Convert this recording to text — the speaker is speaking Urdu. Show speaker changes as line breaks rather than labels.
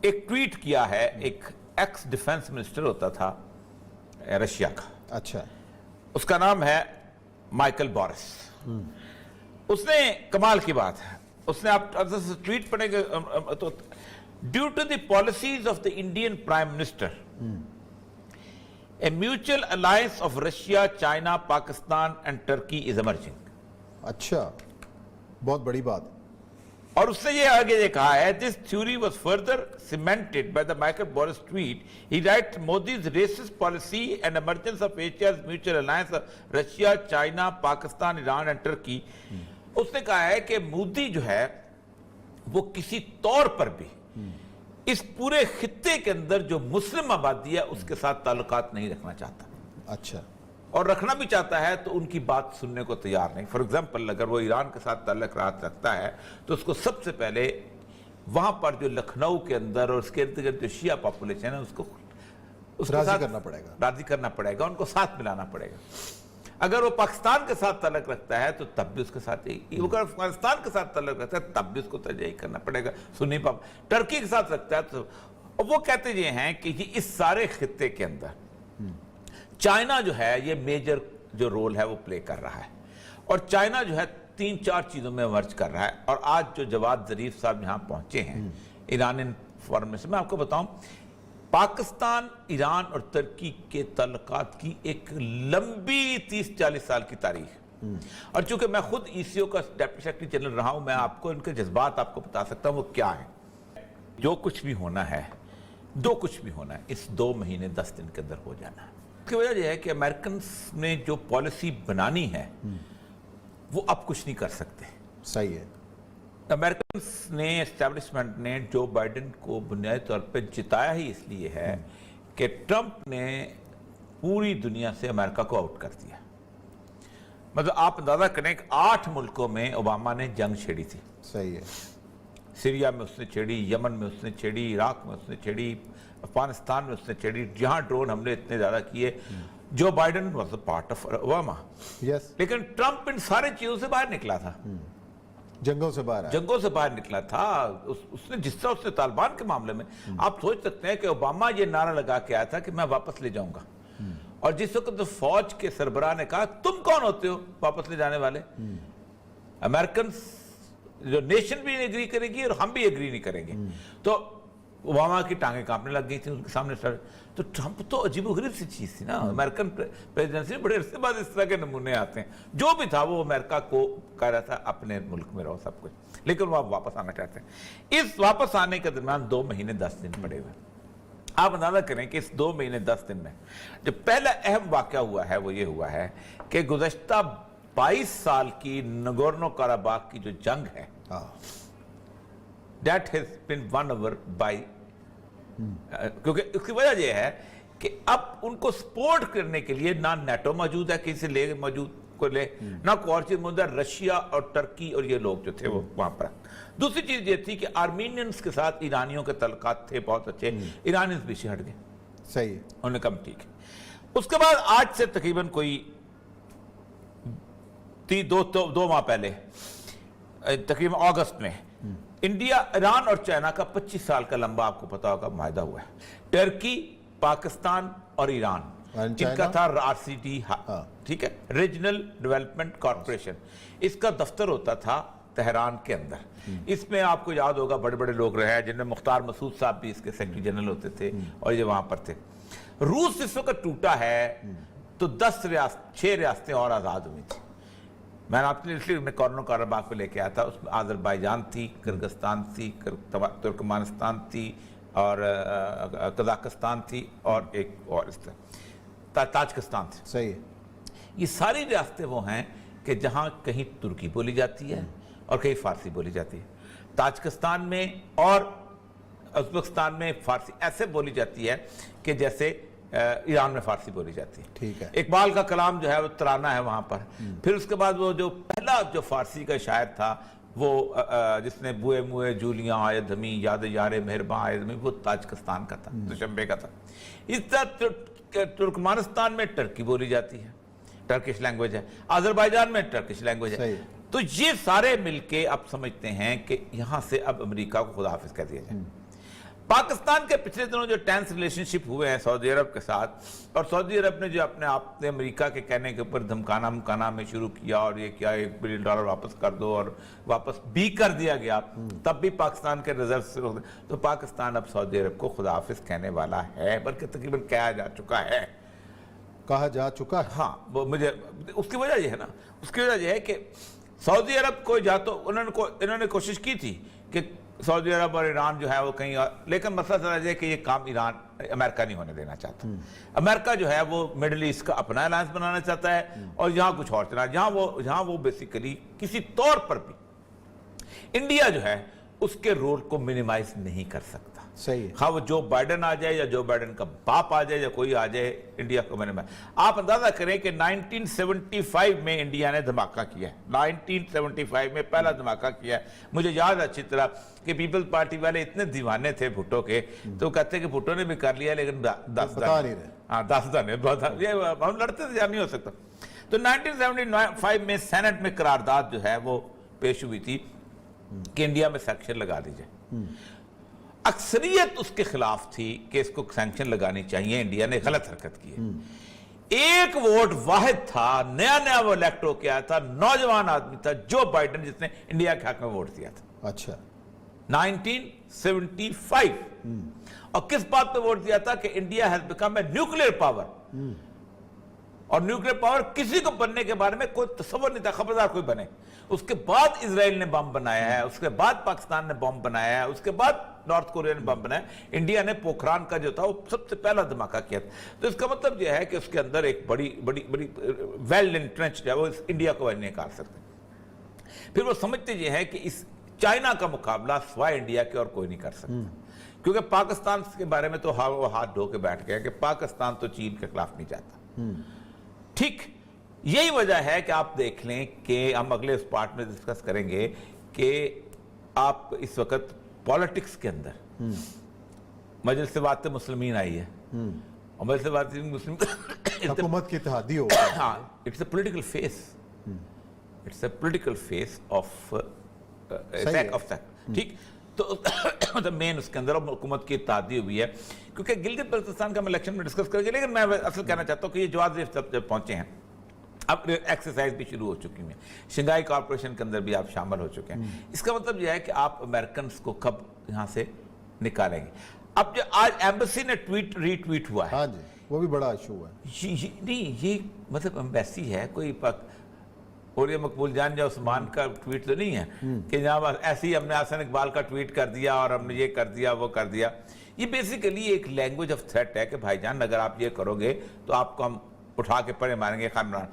ایک ٹویٹ کیا ہے ایک ایکس ڈیفنس منسٹر ہوتا تھا رشیا کا,
اچھا,
اس کا نام ہے مائیکل بورس. اس نے کمال کی بات ہے, اس نے آپ ٹویٹ پڑھیں گے تو due to the policies of the Indian prime minister a mutual alliance of Russia, China, Pakistan and Turkey is emerging.
اچھا, بہت بڑی بات.
اور اس نے یہ آگے یہ کہا ہے, this theory was further cemented by the Michael Boris tweet. He writes, Modi's racist policy and emergence of Asia's mutual alliance of Russia, China, Pakistan, Iran and Turkey. اس نے کہا ہے کہ مودی جو ہے وہ کسی طور پر بھی اس پورے خطے کے اندر جو مسلم آبادی ہے اس کے ساتھ تعلقات نہیں رکھنا چاہتا.
اچھا,
اور رکھنا بھی چاہتا ہے تو ان کی بات سننے کو تیار نہیں. فار ایگزامپل اگر وہ ایران کے ساتھ تعلق رکھتا ہے تو اس کو سب سے پہلے وہاں پر جو لکھنؤ کے اندر اور اس کے ارد گرد جو شیعہ پاپولیشن ہے اس کو
راضی کرنا پڑے گا,
ان کو ساتھ ملانا پڑے گا. اگر وہ پاکستان کے ساتھ تعلق رکھتا ہے تو تب بھی اس کے ساتھ یہی, اگر افغانستان کے ساتھ تعلق رکھتا ہے تب بھی اس کو ترجیح کرنا پڑے گا. سنی ٹرکی کے ساتھ رکھتا ہے تو وہ کہتے یہ ہیں کہ اس سارے خطے کے اندر چائنا جو ہے یہ میجر جو رول ہے وہ پلے کر رہا ہے, اور چائنا جو ہے 3-4 چیزوں میں ورچ کر رہا ہے. اور آج جو جواد ظریف صاحب یہاں پہنچے ہیں ایرانین فورم سے, میں آپ کو بتاؤں پاکستان, ایران اور ترکی کے تعلقات کی ایک لمبی 30-40 سال کی تاریخ, اور چونکہ میں خود ECO کا ڈیپٹی سیکرٹری جنرل رہا ہوں, میں آپ کو ان کے جذبات آپ کو بتا سکتا ہوں وہ کیا ہیں. جو کچھ بھی ہونا ہے اس 2 مہینے 10 دن کے اندر ہو جانا ہے. اس کی وجہ یہ ہے کہ امریکنز نے جو پالیسی بنانی ہے وہ اب کچھ نہیں کر سکتے.
صحیح ہے.
امریکنز نے, اسٹیبلشمنٹ نے جو بائیڈن کو بنیادی طور پہ جتایا ہی اس لیے ہے کہ ٹرمپ نے پوری دنیا سے امریکہ کو آؤٹ کر دیا. مطلب آپ اندازہ کریں کہ 8 ملکوں میں اوباما نے جنگ چھیڑی تھی.
صحیح ہے.
سیریا میں اس نے چھیڑی, یمن میں اس نے چھیڑی, عراق میں اس نے چھیڑی, افغانستان میں اس نے چھیڑی, جہاں ڈرون حملے اتنے زیادہ کیے. Joe Biden was a part of Obama. لیکن ٹرمپ ان سارے چیزوں سے باہر نکلا تھا,
جنگوں سے باہر
نکلا تھا. اس نے جس طرح اس نے طالبان کے معاملے میں, آپ سوچ سکتے ہیں کہ اوباما یہ نعرہ لگا کے آیا تھا کہ میں واپس لے جاؤں گا, اور جس وقت فوج کے سربراہ نے کہا تم کون ہوتے ہو واپس لے جانے والے, امریکنز جو نیشن بھی نہیں ایگری کرے گی اور ہم بھی ایگری نہیں کریں گے. تو اوباما کی ٹانگیں کانپنے لگ گئی تھی ان کے سامنے. تو ٹرمپ تو عجیب و غریب سی چیز تھی نا. امریکن پریزیڈنسی میں بڑے عرصے بعد اس طرح کے نمونے آتے ہیں. جو بھی تھا وہ امریکہ کو کہہ رہا تھا اپنے ملک میں رہو سب کچھ, لیکن وہ اب واپس آنا چاہتے ہیں. اس واپس آنے کے درمیان 2 مہینے 10 دن پڑے ہوئے. آپ اندازہ کریں کہ اس 2 مہینے 10 دن میں جو پہلا اہم واقعہ ہوا ہے وہ یہ ہوا ہے کہ گزشتہ 22 سال کی نگورنو کاراباغ کی جو جنگ ہے that has been won over by کیونکہ اس کی وجہ یہ ہے کہ اب ان کو سپورٹ کرنے کے لیے نہ نیٹو موجود ہے, کسی سے لے نہ کوئی اور چیز موجود ہے. رشیا اور ٹرکی اور یہ لوگ جو تھے وہ وہاں پر. دوسری چیز یہ تھی کہ آرمینینز کے ساتھ ایرانیوں کے تعلقات تھے بہت اچھے, ایرانیز پیچھے ہٹ گئے.
صحیح ہے.
انہوں نے کہا ٹھیک ہے. اس کے بعد آج سے تقریباً کوئی 2 ماہ پہلے تقریباً اگست میں انڈیا, ایران اور چائنا کا 25 سال کا لمبا آپ کو پتا ہوگا معاہدہ ہوا ہے. ٹرکی, پاکستان اور ایران, ان کا تھا RCD, ٹھیک ہے, ریجنل ڈیولپمنٹ کارپوریشن. اس کا دفتر ہوتا تھا تہران کے اندر. اس میں آپ کو یاد ہوگا بڑے بڑے لوگ رہے ہیں, جن میں مختار مسعود صاحب بھی اس کے سیکرٹری جنرل ہوتے تھے اور یہ وہاں پر تھے. روس اس وقت ٹوٹا ہے تو 6 ریاستیں اور آزاد ہوئی تھیں. میں نے آپ نے اس لیے کورنو کاراباغ پہ لے کے آیا تھا. اس میں آذربائیجان تھی, کرگستان تھی, ترکمانستان تھی اور قزاقستان تھی اور ایک اور اس طرح تاجکستان تھی.
صحیح ہے.
یہ ساری ریاستیں وہ ہیں کہ جہاں کہیں ترکی بولی جاتی ہے اور کہیں فارسی بولی جاتی ہے. تاجکستان میں اور ازبکستان میں فارسی ایسے بولی جاتی ہے کہ جیسے ایران میں فارسی بولی جاتی ہے.
ٹھیک ہے.
اقبال کا کلام جو ہے وہ ترانہ ہے وہاں پر. پھر اس کے بعد وہ جو پہلا جو فارسی کا شاعر تھا وہ جس نے بوئے موئے جولیاں آئے دھمی یاد یار مہرباں آئے دھمی, وہ تاجکستان کا تھا, دوشنبے کا تھا. اس طرح ترکمانستان میں ٹرکی بولی جاتی ہے, ٹرکش لینگویج ہے. آذربائیجان میں ٹرکش لینگویج ہے. تو یہ سارے مل کے اب سمجھتے ہیں کہ یہاں سے اب امریکہ کو خدا حافظ کہہ دیا جائے. پاکستان کے پچھلے دنوں جو ٹینس ریلیشن شپ ہوئے ہیں سعودی عرب کے ساتھ، اور سعودی عرب نے جو اپنے آپ نے امریکہ کے کہنے کے اوپر دھمکانا میں شروع کیا اور یہ کیا $1 بلین واپس کر دو، اور واپس بھی کر دیا گیا، تب بھی پاکستان کے ریزرو سے تو پاکستان اب سعودی عرب کو خداحافظ کہنے والا ہے، بلکہ تقریباً کہا جا چکا ہے۔ ہاں، وہ مجھے اس کی وجہ یہ ہے نا، اس کی وجہ یہ ہے کہ سعودی عرب کو یا تو انہوں نے کوشش کی تھی کہ سعودی عرب اور ایران جو ہے وہ کہیں، لیکن مسئلہ سمجھ ہے کہ یہ کام ایران امریکہ نہیں ہونے دینا چاہتا۔ امریکہ جو ہے وہ مڈل ایسٹ کا اپنا الائنس بنانا چاہتا ہے، اور یہاں کچھ اور چلا، جہاں وہ بیسیکلی کسی طور پر بھی انڈیا جو ہے اس کے رول کو منیمائز نہیں کر سکتا۔
صحیح ہے۔
ہاں، وہ جو بائیڈن آ جائے یا جو بائیڈن کا باپ آ جائے یا کوئی آ جائے، انڈیا کو منیمائز۔ آپ اندازہ کریں کہ 1975 میں انڈیا نے دھماکہ کیا ہے، 1975 میں پہلا دھماکہ کیا ہے۔ مجھے یاد اچھی طرح کہ پیپلز پارٹی والے اتنے دیوانے تھے بھٹو کے، تو کہتے کہ بھٹو نے بھی کر لیا لیکن
بتا نہیں رہے۔
ہاں، 10 دن ہم لڑتے تھے، نہیں ہو سکتا۔ تو 1975 میں سینٹ میں قرارداد جو ہے وہ پیش ہوئی تھی کہ انڈیا میں سینکشن لگا دی جائے۔ اکثریت اس کے خلاف تھی کہ اس کو سینکشن لگانی چاہیے، انڈیا نے غلط حرکت کی ہے۔ ایک ووٹ واحد تھا، نیا وہ الیکٹ ہو کے آیا تھا، نوجوان آدمی تھا، جو بائیڈن، جس نے انڈیا کے حق میں ووٹ دیا تھا۔
اچھا،
1975۔ اور کس بات پہ ووٹ دیا تھا کہ India has become a nuclear power, اور نیوکلیئر پاور کسی کو بننے کے بارے میں کوئی تصور نہیں تھا، خبردار کوئی بنے۔ اس کے بعد اسرائیل نے بم بنایا ہے، اس کے بعد پاکستان نے بم بنایا ہے، اس کے بعد نارتھ کوریا نے بم بنایا، انڈیا نے پوکھران کا جو تھا وہ سب سے پہلا دھماکہ کیا تھا۔ تو اس کا مطلب یہ ہے کہ اس کے اندر ایک بڑی ویل انٹرنچڈ ہے، وہ انڈیا کو نہیں نکال سکتے۔ پھر وہ سمجھتے یہ ہے کہ اس چائنا کا مقابلہ سوائے انڈیا کے اور کوئی نہیں کر سکتا، کیونکہ پاکستان کے بارے میں تو وہ ہاتھ دھو کے بیٹھ گیا کہ پاکستان تو چین کے خلاف نہیں جاتا۔ ٹھیک، یہی وجہ ہے کہ آپ دیکھ لیں کہ ہم اگلے اس پارٹ میں ڈسکس کریں گے کہ آپ اس وقت پالیٹکس کے اندر مجلس وات مسلمین آئی ہے، اور مجلس وات مسلمین
حکومت کی اتحادی ہو۔
ہاں، it's a political face, it's a political face of ٹھیک۔ تو مین اس کے اندر حکومت کی اتحادی ہوئی ہے، کیونکہ گلگت بلتستان کا ہم الیکشن میں ڈسکس کریں گے، لیکن میں اصل کہنا چاہتا ہوں کہ یہ جواز جب پہنچے ہیں، اب ایکسرسائز بھی شروع ہو چکی ہیں، شنگھائی کارپوریشن کے اندر بھی آپ شامل ہو چکے ہیں۔ اس کا مطلب یہ ہے کہ آپ امریکنز کو کب یہاں سے نکالیں گے۔ اب جو آج ایمبیسی نے ری ٹویٹ ہوا ہے،
ہاں جی، وہ بھی بڑا ایشو ہے۔
نہیں، یہ مطلب ایمبیسی ہے کوئی اور یہ مقبول جان یا عثمان کا ٹویٹ تو نہیں ہے کہ جہاں ایسے ہی ہم نے حسن اقبال کا ٹویٹ کر دیا اور ہم نے یہ کر دیا وہ کر دیا۔ یہ بیسیکلی ایک لینگویج آف تھریٹ ہے کہ بھائی جان اگر آپ یہ کرو گے تو آپ کو ہم اٹھا کے پڑے ماریں گے، خان عمران۔